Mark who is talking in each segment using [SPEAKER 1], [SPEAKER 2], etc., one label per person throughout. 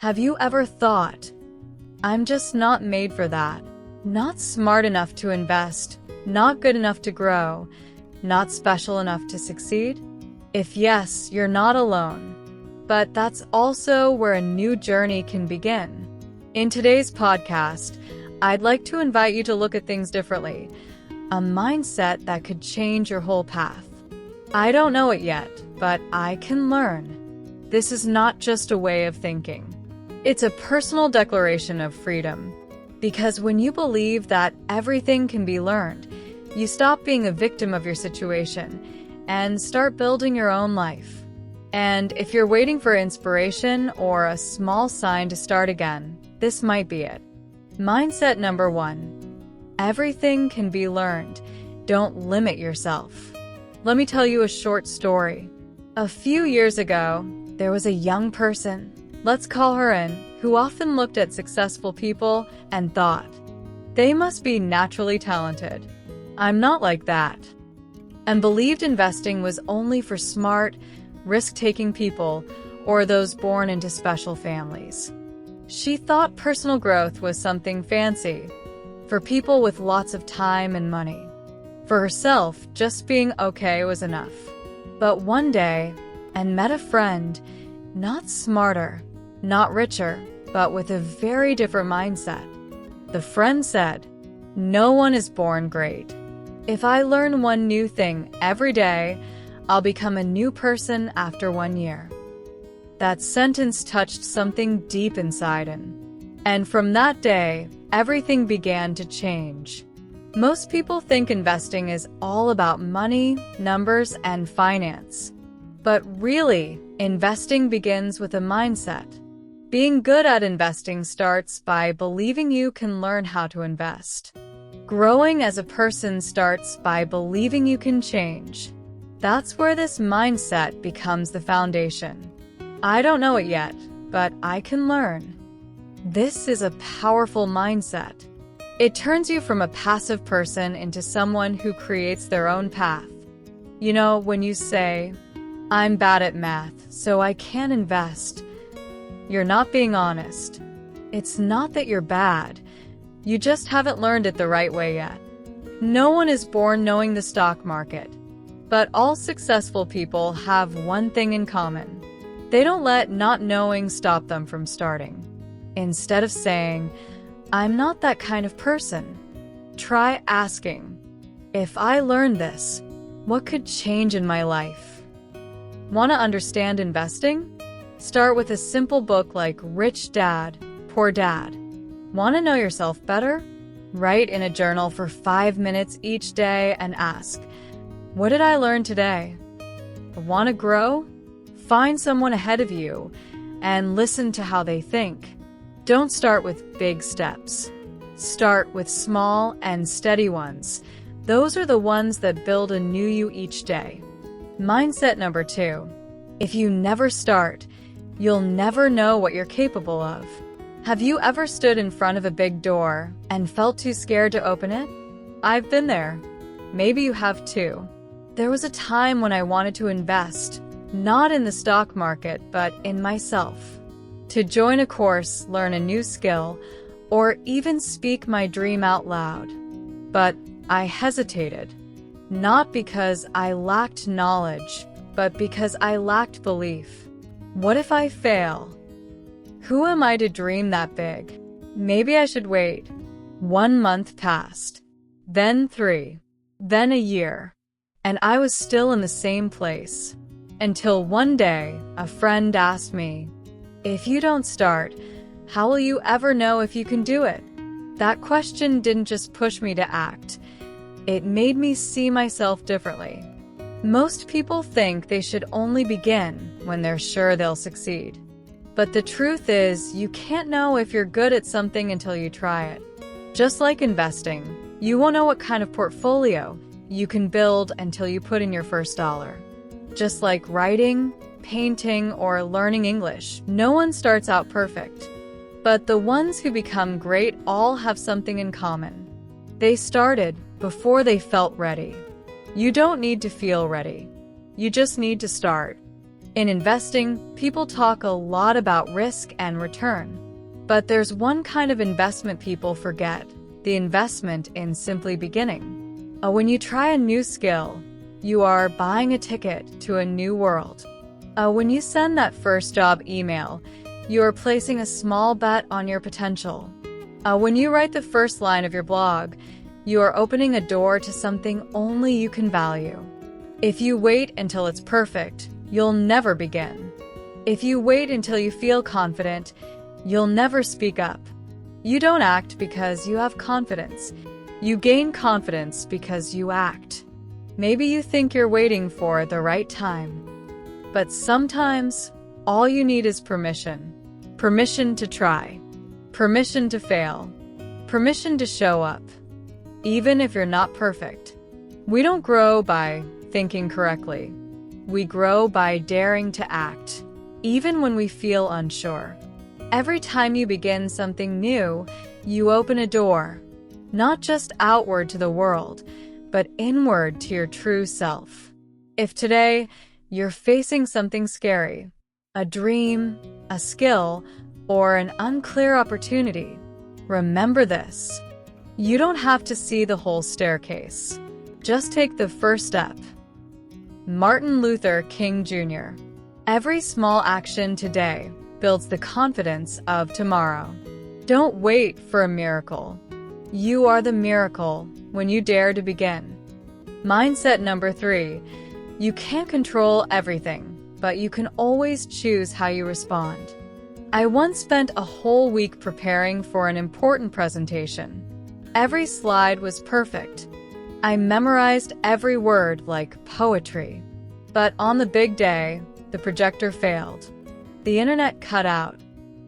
[SPEAKER 1] Have you ever thought, I'm just not made for that? Not smart enough to invest, not good enough to grow, not special enough to succeed? If yes, you're not alone. But that's also where a new journey can begin. In today's podcast, I'd like to invite you to look at things differently, a mindset that could change your whole path. I don't know it yet, but I can learn. This is not just a way of thinking. It's a personal declaration of freedom. Because when you believe that everything can be learned, you stop being a victim of your situation and start building your own life. And if you're waiting for inspiration or a small sign to start again, this might be it. Mindset number 1. Everything can be learned. Don't limit yourself. Let me tell you a short story. A few years ago, there was a young person, let's call her in, who often looked at successful people and thought, they must be naturally talented. I'm not like that. And believed investing was only for smart, risk-taking people or those born into special families. She thought personal growth was something fancy, for people with lots of time and money. For herself, just being okay was enough. But one day, and met a friend, not smarter, not richer, but with a very different mindset. The friend said, "No one is born great. If I learn one new thing every day, I'll become a new person after 1 year." That sentence touched something deep inside him. And from that day, everything began to change. Most people think investing is all about money, numbers, and finance. But really, investing begins with a mindset. Being good at investing starts by believing you can learn how to invest. Growing as a person starts by believing you can change. That's where this mindset becomes the foundation. I don't know it yet, but I can learn. This is a powerful mindset. It turns you from a passive person into someone who creates their own path. You know, when you say, I'm bad at math, so I can't invest, you're not being honest. It's not that you're bad. You just haven't learned it the right way yet. No one is born knowing the stock market. But all successful people have one thing in common. They don't let not knowing stop them from starting. Instead of saying, I'm not that kind of person, try asking, if I learned this, what could change in my life? Want to understand investing? Start with a simple book like Rich Dad, Poor Dad. Want to know yourself better? Write in a journal for 5 minutes each day and ask, what did I learn today? Want to grow? Find someone ahead of you and listen to how they think. Don't start with big steps. Start with small and steady ones. Those are the ones that build a new you each day. Mindset number 2. If you never start, you'll never know what you're capable of. Have you ever stood in front of a big door and felt too scared to open it? I've been there. Maybe you have too. There was a time when I wanted to invest, not in the stock market, but in myself. To join a course, learn a new skill, or even speak my dream out loud. But I hesitated. Not because I lacked knowledge, but because I lacked belief. What if I fail? Who am I to dream that big? Maybe I should wait. 1 month passed, then 3, then a year. And I was still in the same place. Until one day, a friend asked me, if you don't start, how will you ever know if you can do it? That question didn't just push me to act. It made me see myself differently. Most people think they should only begin when they're sure they'll succeed. But the truth is, you can't know if you're good at something until you try it. Just like investing, you won't know what kind of portfolio you can build until you put in your first dollar. Just like writing, painting, or learning English, no one starts out perfect. But the ones who become great all have something in common. They started before they felt ready. You don't need to feel ready. You just need to start. In investing, people talk a lot about risk and return. But there's one kind of investment people forget: the investment in simply beginning. When you try a new skill, you are buying a ticket to a new world. When you send that first job email, you are placing a small bet on your potential. When you write the first line of your blog, you are opening a door to something only you can value. If you wait until it's perfect, you'll never begin. If you wait until you feel confident, you'll never speak up. You don't act because you have confidence. You gain confidence because you act. Maybe you think you're waiting for the right time, but sometimes all you need is permission. Permission to try. Permission to fail. Permission to show up. Even if you're not perfect. We don't grow by thinking correctly. We grow by daring to act, even when we feel unsure. Every time you begin something new, you open a door, not just outward to the world, but inward to your true self. If today you're facing something scary, a dream, a skill, or an unclear opportunity, remember this: you don't have to see the whole staircase. Just take the first step. Martin Luther King Jr. Every small action today builds the confidence of tomorrow. Don't wait for a miracle. You are the miracle when you dare to begin. Mindset number 3. You can't control everything, but you can always choose how you respond. I once spent a whole week preparing for an important presentation. Every slide was perfect. I memorized every word like poetry. But on the big day, the projector failed. The internet cut out,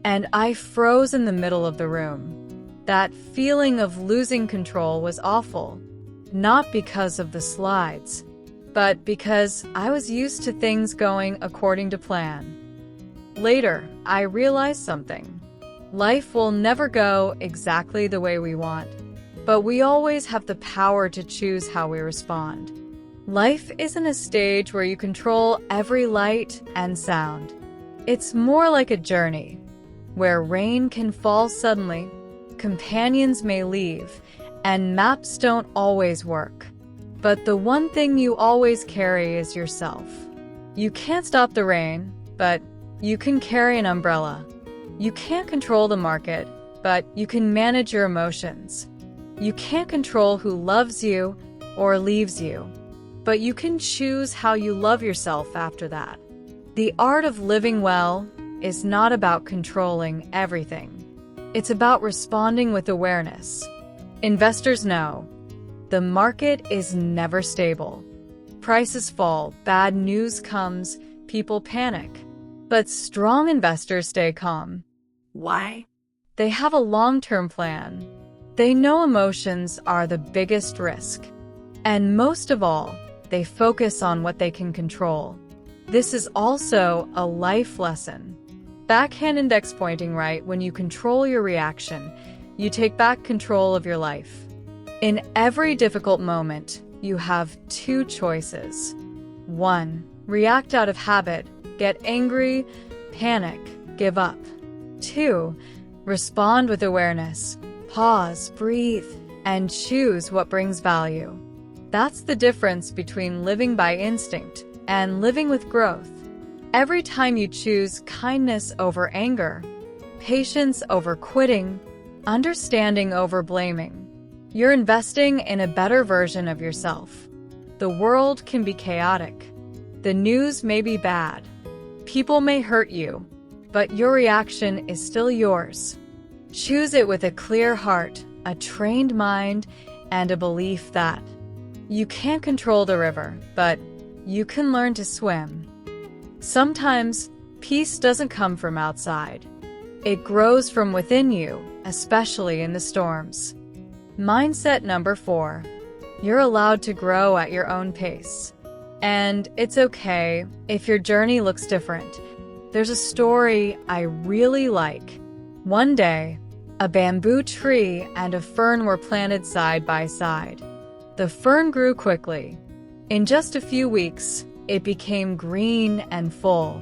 [SPEAKER 1] and I froze in the middle of the room. That feeling of losing control was awful, not because of the slides, but because I was used to things going according to plan. Later, I realized something. Life will never go exactly the way we want, but we always have the power to choose how we respond. Life isn't a stage where you control every light and sound. It's more like a journey, where rain can fall suddenly, companions may leave, and maps don't always work. But the one thing you always carry is yourself. You can't stop the rain, but you can carry an umbrella. You can't control the market, but you can manage your emotions. You can't control who loves you or leaves you, but you can choose how you love yourself after that. The art of living well is not about controlling everything. It's about responding with awareness. Investors know the market is never stable. Prices fall, bad news comes, people panic. But strong investors stay calm. Why? They have a long-term plan. They know emotions are the biggest risk. And most of all, they focus on what they can control. This is also a life lesson. Backhand index pointing right: when you control your reaction, you take back control of your life. In every difficult moment, you have 2 choices. 1. React out of habit. Get angry, panic, give up. 2. Respond with awareness. Pause, breathe, and choose what brings value. That's the difference between living by instinct and living with growth. Every time you choose kindness over anger, patience over quitting, understanding over blaming, you're investing in a better version of yourself. The world can be chaotic. The news may be bad. People may hurt you, but your reaction is still yours. Choose it with a clear heart, a trained mind, and a belief that you can't control the river, but you can learn to swim. Sometimes, peace doesn't come from outside. It grows from within you, especially in the storms. Mindset number 4. You're allowed to grow at your own pace. And it's okay if your journey looks different. There's a story I really like. One day, a bamboo tree and a fern were planted side by side. The fern grew quickly. In just a few weeks, It became green and full.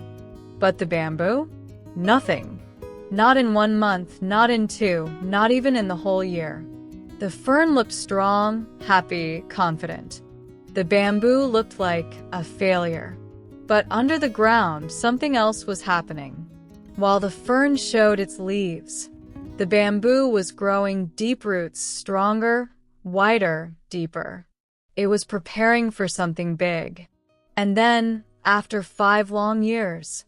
[SPEAKER 1] But the bamboo? Nothing. Not in 1 month, not in 2, not even in the whole year. The fern looked strong, happy, confident. The bamboo looked like a failure. But under the ground, something else was happening. While the fern showed its leaves, the bamboo was growing deep roots, stronger, wider, deeper. It was preparing for something big. And then, after 5 long years,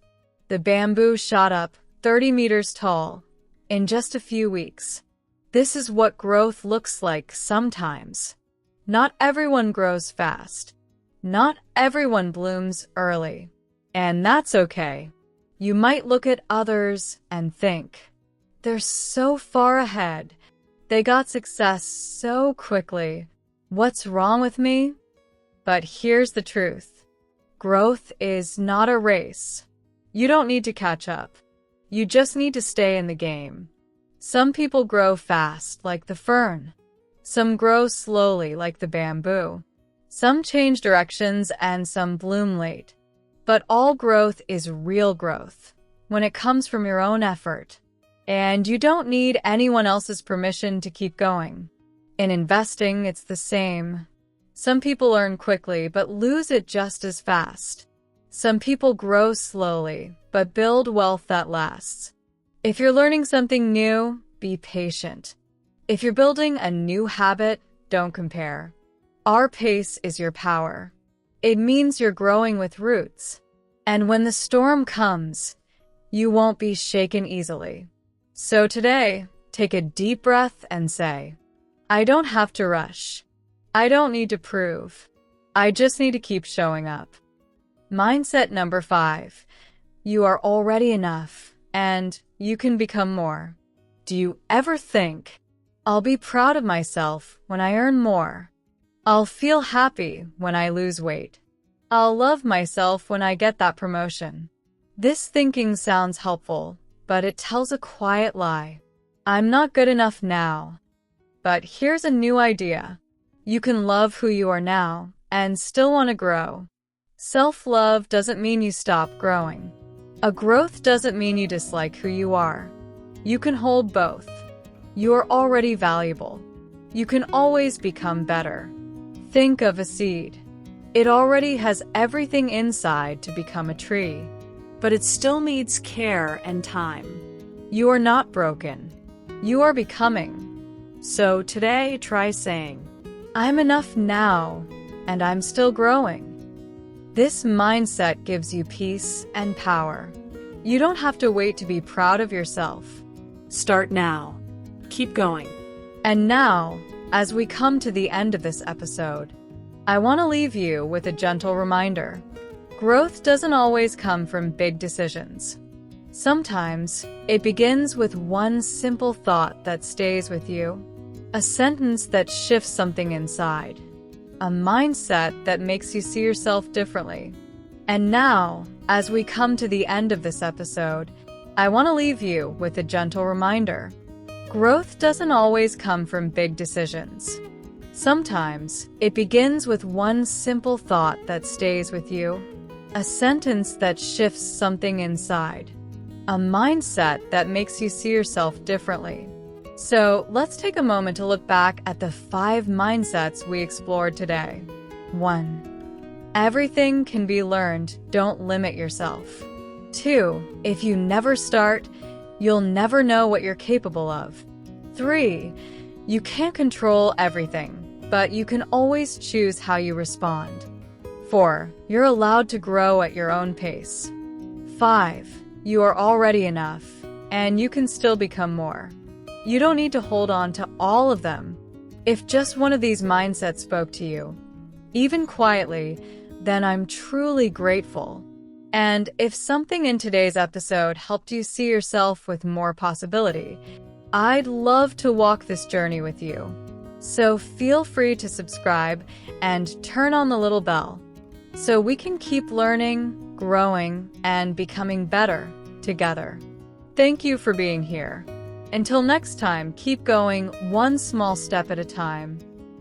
[SPEAKER 1] the bamboo shot up 30 meters tall in just a few weeks. This is what growth looks like sometimes. Not everyone grows fast. Not everyone blooms early. And that's okay. You might look at others and think, they're so far ahead. They got success so quickly. What's wrong with me? But here's the truth. Growth is not a race. You don't need to catch up. You just need to stay in the game. Some people grow fast, like the fern. Some grow slowly, like the bamboo. Some change directions and some bloom late. But all growth is real growth, when it comes from your own effort. And you don't need anyone else's permission to keep going. In investing, it's the same. Some people earn quickly, but lose it just as fast. Some people grow slowly, but build wealth that lasts. If you're learning something new, be patient. If you're building a new habit, don't compare. Our pace is your power. It means you're growing with roots. And when the storm comes, you won't be shaken easily. So today, take a deep breath and say, I don't have to rush. I don't need to prove. I just need to keep showing up. Mindset number 5. You are already enough, and you can become more. Do you ever think, I'll be proud of myself when I earn more? I'll feel happy when I lose weight. I'll love myself when I get that promotion. This thinking sounds helpful, but it tells a quiet lie. I'm not good enough now. But here's a new idea. You can love who you are now and still want to grow. Self-love doesn't mean you stop growing. A growth doesn't mean you dislike who you are. You can hold both. You are already valuable. You can always become better. Think of a seed. It already has everything inside to become a tree, but it still needs care and time. You are not broken. You are becoming. So today, try saying, I'm enough now, and I'm still growing. This mindset gives you peace and power. You don't have to wait to be proud of yourself. Start now. Keep going. And now, as we come to the end of this episode, I want to leave you with a gentle reminder. Growth doesn't always come from big decisions. Sometimes, it begins with one simple thought that stays with you, a sentence that shifts something inside, a mindset that makes you see yourself differently. And now, as we come to the end of this episode, I want to leave you with a gentle reminder. Growth doesn't always come from big decisions. Sometimes, it begins with one simple thought that stays with you, a sentence that shifts something inside, a mindset that makes you see yourself differently. So, let's take a moment to look back at the 5 mindsets we explored today. 1. Everything can be learned, don't limit yourself. 2. If you never start, you'll never know what you're capable of. 3. You can't control everything, but you can always choose how you respond. 4. You're allowed to grow at your own pace. 5. You are already enough, and you can still become more. You don't need to hold on to all of them. If just one of these mindsets spoke to you, even quietly, then I'm truly grateful. And if something in today's episode helped you see yourself with more possibility, I'd love to walk this journey with you. So feel free to subscribe and turn on the little bell so we can keep learning, growing, and becoming better together. Thank you for being here. Until next time, keep going one small step at a time.